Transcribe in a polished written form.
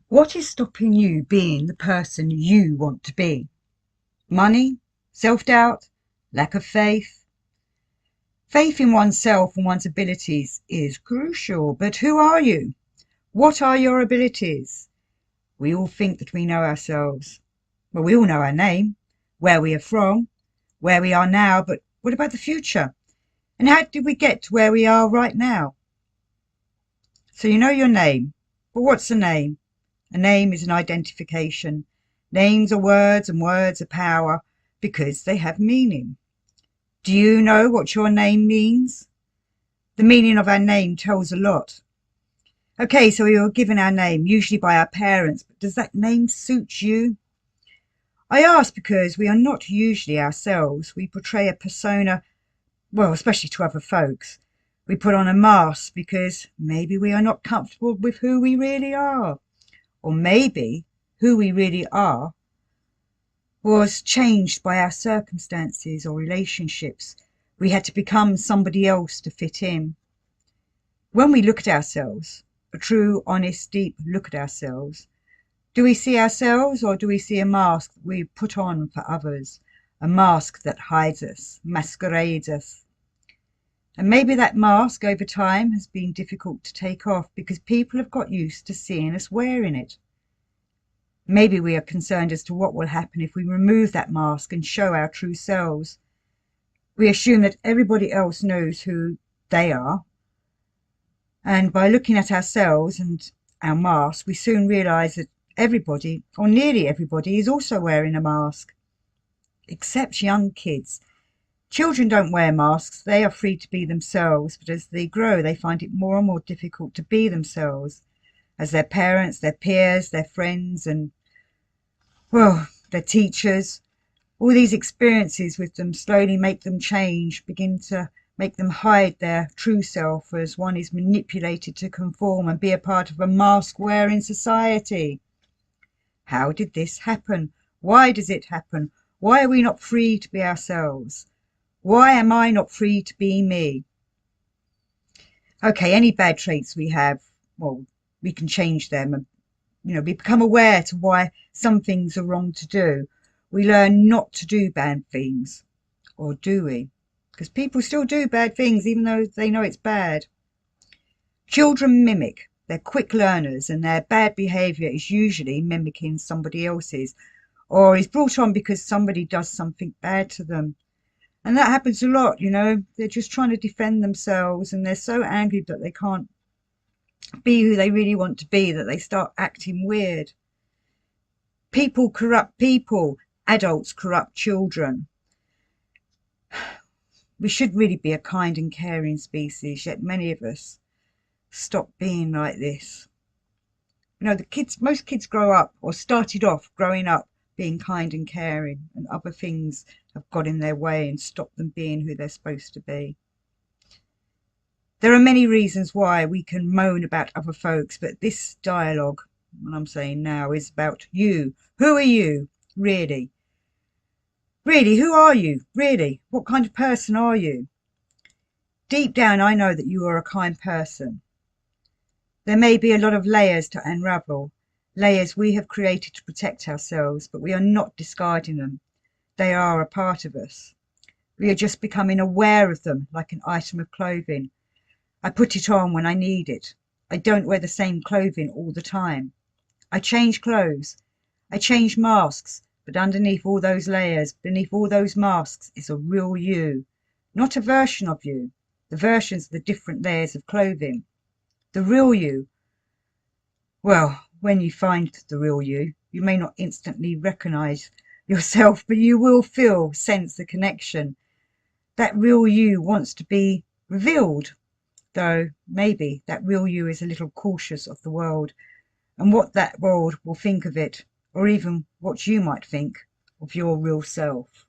What is stopping you being the person you want to be? Money? Self-doubt? Lack of faith? Faith in oneself and one's abilities is crucial, but who are you? What are your abilities? We all think that we know ourselves. Well, we all know our name, where we are from, where we are now, but what about the future? And how did we get to where we are right now? So you know your name, but what's a name? A name is an identification. Names are words and words are power because they have meaning. Do you know what your name means? The meaning of our name tells a lot. Okay, so we were given our name, usually by our parents, but does that name suit you? I ask because we are not usually ourselves. We portray a persona, well, especially to other folks. We put on a mask because maybe we are not comfortable with who we really are. Or maybe who we really are was changed by our circumstances or relationships. We had to become somebody else to fit in. When we look at ourselves, a true, honest, deep look at ourselves, do we see ourselves or do we see a mask that we put on for others? A mask that hides us, masquerades us. And maybe that mask over time has been difficult to take off because people have got used to seeing us wearing it. Maybe we are concerned as to what will happen if we remove that mask and show our true selves. We assume that everybody else knows who they are. And by looking at ourselves and our mask, we soon realise that everybody, or nearly everybody, is also wearing a mask. Except young kids. Children don't wear masks. They are free to be themselves. But as they grow, they find it more and more difficult to be themselves. As their parents, their peers, their friends, and well, their teachers, all these experiences with them slowly make them change, begin to make them hide their true self as one is manipulated to conform and be a part of a mask-wearing society. How did this happen? Why does it happen? Why are we not free to be ourselves? Why am I not free to be me? Okay, any bad traits we have, well, we can change them and we become aware to why some things are wrong to do. We learn not to do bad things. Or do we? Because people still do bad things even though they know it's bad. Children mimic. They're quick learners and their bad behaviour is usually mimicking somebody else's or is brought on because somebody does something bad to them. And that happens a lot, They're just trying to defend themselves and they're so angry that they can't be who they really want to be that they start acting weird. People corrupt people. Adults corrupt children. We should really be a kind and caring species, yet many of us stop being like this. Most kids grow up or started off growing up being kind and caring, and other things have got in their way and stopped them being who they're supposed to be. There are many reasons why we can moan about other folks, but this dialogue, what I'm saying now, is about you. Who are you, really? Really, who are you, really? What kind of person are you? Deep down, I know that you are a kind person. There may be a lot of layers to unravel, layers we have created to protect ourselves, but we are not discarding them. They are a part of us. We are just becoming aware of them like an item of clothing. I put it on when I need it. I don't wear the same clothing all the time. I change clothes. I change masks, but underneath all those layers, beneath all those masks is a real you, not a version of you. The versions are the different layers of clothing. The real you. Well, when you find the real you, you may not instantly recognize yourself, but you will sense the connection. That real you wants to be revealed. Though maybe that real you is a little cautious of the world and what that world will think of it, or even what you might think of your real self.